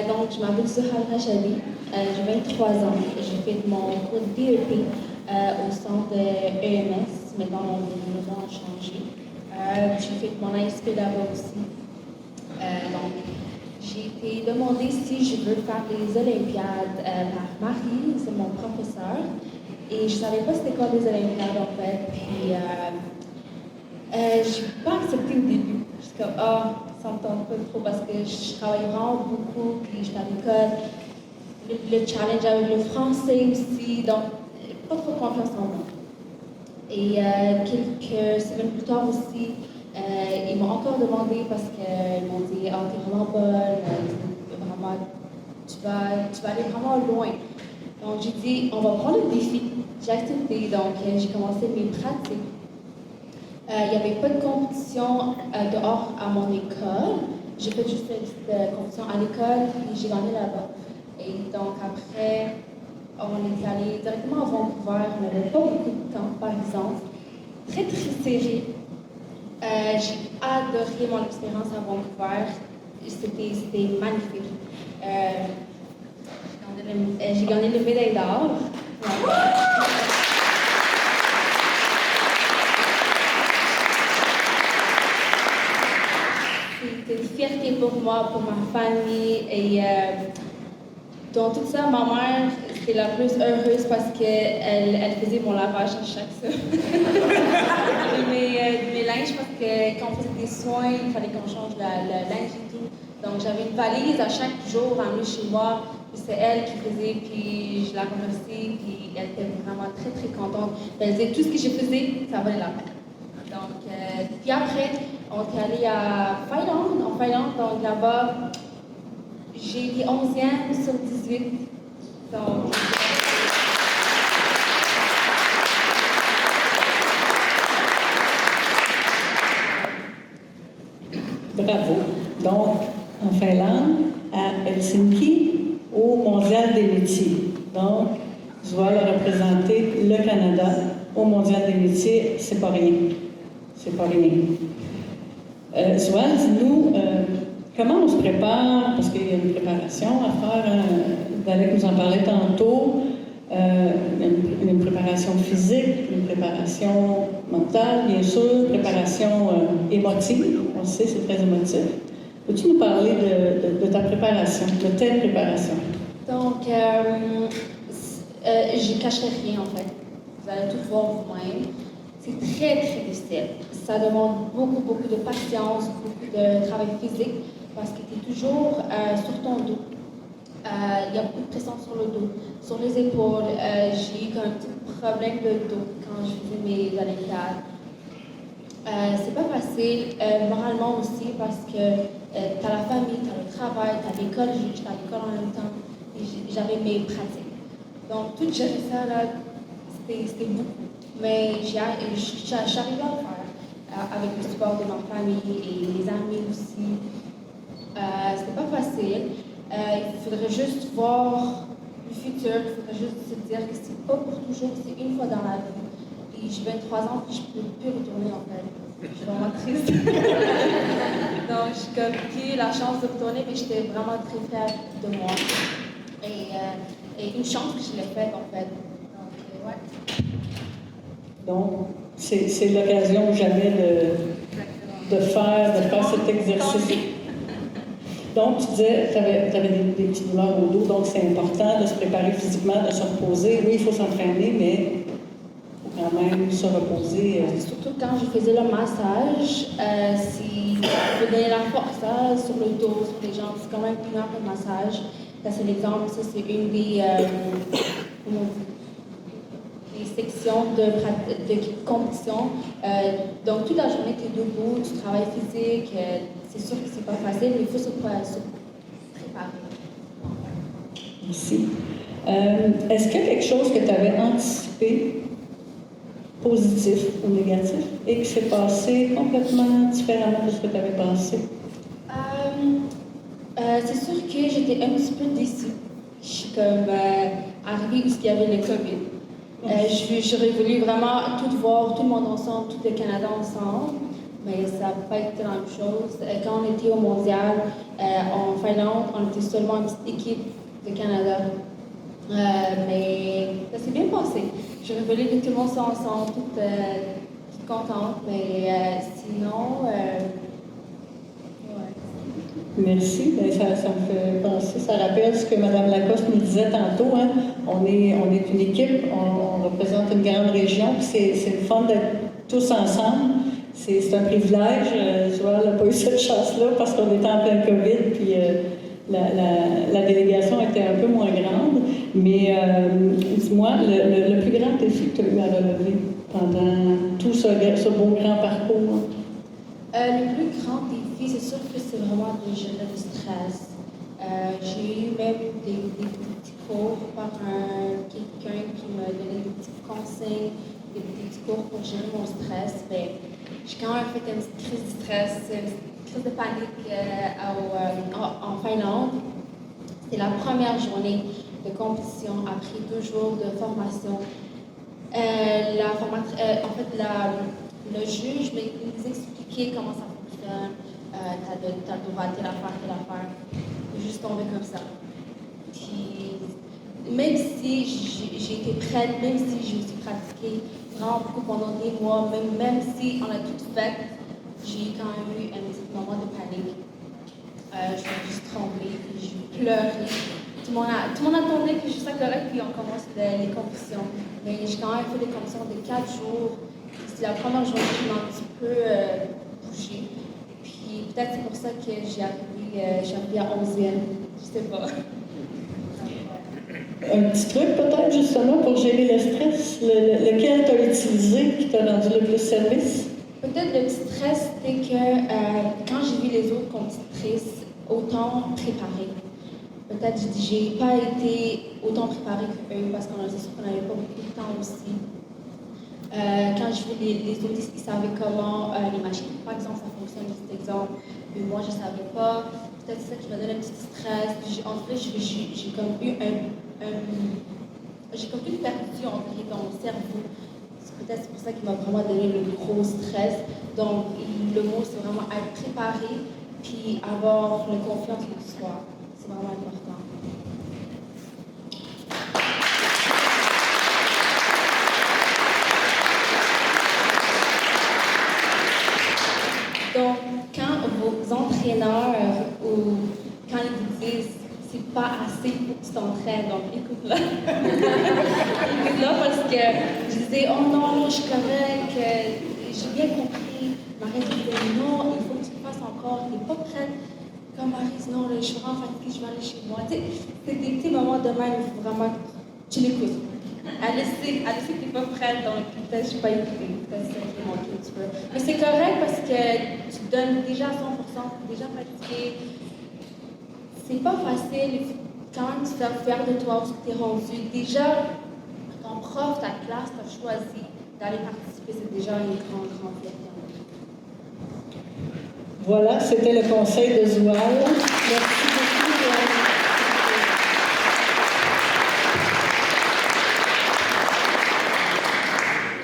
Donc, je m'appelle Zuhal Rajabi, j'ai 23 ans. J'ai fait mon cours de DEP au centre de EMS. Maintenant, mon nom a changé. J'ai fait mon ASP là-bas aussi. Donc, j'ai été demandée si je veux faire les Olympiades par Marie, c'est mon professeur. Et je ne savais pas c'était quoi les Olympiades en fait. Puis, je n'ai pas accepté au début. Je suis comme, ça me tente pas trop parce que je travaille vraiment beaucoup, puis j'étais à l'école. Le challenge avec le français aussi, donc pas trop confiance en moi. Et quelques semaines plus tard aussi, ils m'ont encore demandé parce qu'ils m'ont dit, t'es vraiment bonne, vraiment, tu vas aller vraiment loin. Donc j'ai dit, on va prendre le défi. J'ai accepté, donc j'ai commencé mes pratiques. Il n'y avait pas de compétition dehors à mon école. J'ai fait juste une petite compétition à l'école et j'ai gagné là-bas. Et donc après, on est allé directement à Vancouver. On n'avait pas beaucoup de temps, par exemple. Très, très serré. J'ai adoré mon expérience à Vancouver. C'était magnifique. J'ai gagné le médaille d'or. C'était une fierté pour moi, pour ma famille. Et dans tout ça, ma mère, c'était la plus heureuse parce qu'elle faisait mon lavage à chaque semaine. de mes linges, parce que quand on faisait des soins, il fallait qu'on change le linge et tout. Donc j'avais une valise à chaque jour amenée chez moi. Puis c'est elle qui faisait, puis je la remercie, puis elle était vraiment très très contente. Elle disait tout ce que je faisais, ça valait la peine. Donc, puis après, on est allé en Finlande, donc là-bas, j'ai été 11e sur 18. Donc, bravo. Donc, en Finlande, à Helsinki, au Mondial des métiers. Donc, je dois représenter le Canada au Mondial des métiers, c'est pas rien. C'est pas rien. Zoal, dis-nous, comment on se prépare, parce qu'il y a une préparation à faire, Dalek nous en parlait tantôt, une préparation physique, une préparation mentale, bien sûr, préparation émotive, on le sait, c'est très émotif. Peux-tu nous parler de ta préparation, de tes préparations? Donc, je ne cacherai rien en fait. Vous allez tout voir vous-même. C'est très, très difficile. Ça demande beaucoup, beaucoup de patience, beaucoup de travail physique parce que tu es toujours sur ton dos. Il y a beaucoup de pression sur le dos, sur les épaules. J'ai eu un petit problème de dos quand je faisais mes Olympiades. C'est pas facile, moralement aussi, parce que tu as la famille, tu as le travail, tu as l'école, j'étais à l'école en même temps, et j'avais mes pratiques. Donc, tout gérer ça, là, c'était beaucoup. Mais j'arrivais à le faire avec le support de ma famille et mes amis aussi. C'était pas facile. Il faudrait juste voir le futur, il faudrait juste se dire que c'est pas pour toujours, c'est une fois dans la vie. Et j'ai 23 ans et je ne peux plus retourner en fait. Je suis vraiment triste. Donc, j'ai eu la chance de retourner, mais j'étais vraiment très fière de moi. Et une chance que je l'ai faite en fait. Donc, ouais. Donc, c'est l'occasion jamais de faire cet exercice. Donc, tu disais, tu avais des petites douleurs au dos, donc c'est important de se préparer physiquement, de se reposer. Oui, il faut s'entraîner, mais il faut quand même se reposer. Surtout quand je faisais le massage, si je donner la force sur le dos, sur les jambes, c'est quand même une heure de massage. Ça, c'est l'exemple, ça, c'est une des sections de compétition. Donc, toute la journée, tu es debout, tu travailles physique. C'est sûr que c'est pas facile, mais il faut se préparer. Merci. Est-ce qu'il y a quelque chose que tu avais anticipé, positif ou négatif, et qui s'est passé complètement différemment de ce que tu avais pensé? C'est sûr que j'étais un petit peu déçue. Je suis comme arrivée où il y avait le COVID. J'aurais voulu vraiment tout voir, tout le monde ensemble, tout le Canada ensemble. mais ça n'a pas été la même chose. Quand on était au mondial en Finlande, on était seulement une petite équipe de Canada. Mais ça s'est bien passé. Je voulais que tout le monde soit ensemble, toute contente, mais sinon, ouais. Merci. Bien, ça me fait penser, ça rappelle ce que Mme Lacoste nous disait tantôt. Hein. On est une équipe, on représente une grande région, puis c'est le fun d'être tous ensemble. C'est un privilège. Joël n'a pas eu cette chance-là parce qu'on était en plein COVID, puis la délégation était un peu moins grande. Mais dis-moi, le plus grand défi que tu as eu à relever pendant tout ce beau grand parcours? Le plus grand défi, c'est sûr que c'est vraiment de gérer le stress. J'ai eu même des petits cours par quelqu'un qui m'a donné des petits conseils, des petits cours pour gérer mon stress. Mais j'ai quand même fait une petite crise de stress, une petite crise de panique en Finlande. C'était la première journée de compétition après 2 jours de formation. Le juge nous expliquait comment ça fonctionne. T'as le droit à telle affaire. J'ai juste tombé comme ça. Puis, même si j'ai été prête, même si j'ai aussi pratiqué vraiment beaucoup pendant des mois, même si on a tout fait, j'ai quand même eu un petit moment de panique. Je me juste tremblé, puis j'ai pleuré. Tout le monde attendait que je sois correcte, puis on commence les compétitions. Mais j'ai quand même fait des compétitions de 4 jours. C'est la première journée qui m'a un petit peu bougé. Puis peut-être c'est pour ça que j'ai arrivé à 11e. Je sais pas. Un petit truc peut-être justement pour gérer le stress, lequel tu as utilisé qui t'a rendu le plus service? Peut-être le petit stress, c'était que quand j'ai vu les autres compétitrices autant préparées, peut-être j'ai pas été autant préparée qu'eux parce qu'on était sûr qu'on n'avait pas beaucoup de temps aussi. Quand je vu les autres, ils savaient comment les machines, par exemple, ça fonctionne, juste exemple, mais moi je ne savais pas. Peut-être c'est ça qui m'a donné un petit stress. Puis en fait, j'ai comme eu j'ai comme une perdu en fait dans mon cerveau. Peut-être c'est pour ça qu'il m'a vraiment donné le gros stress. Donc le mot c'est vraiment être préparé puis avoir la confiance en soi. C'est vraiment important. Donc, quand vos entraîneurs ou quand ils vous disent c'est pas assez pour que tu t'entraînes, donc écoute-la. Écoute-la parce que je disais oh non, je suis correcte, j'ai bien compris. Marie disait non, il faut que tu le fasses encore, tu n'es pas prête. Comme Marie dit non, je suis vraiment fatiguée, je vais aller chez moi. Tu sais, c'est des petits moments de même, il faut vraiment que tu l'écoutes. Elle sait que tu n'es pas prête, donc peut-être que je n'ai pas écouté. Peut-être que ça qui manqué un petit peu. Mais c'est correct parce que tu te donnes déjà à 100%, tu es déjà fatiguée. C'est pas facile quand même de te faire de toi où tu es rendu. Déjà, ton prof, ta classe, t'a choisi d'aller participer, c'est déjà une grande fierté. Voilà, c'était le conseil de Zoal. Merci.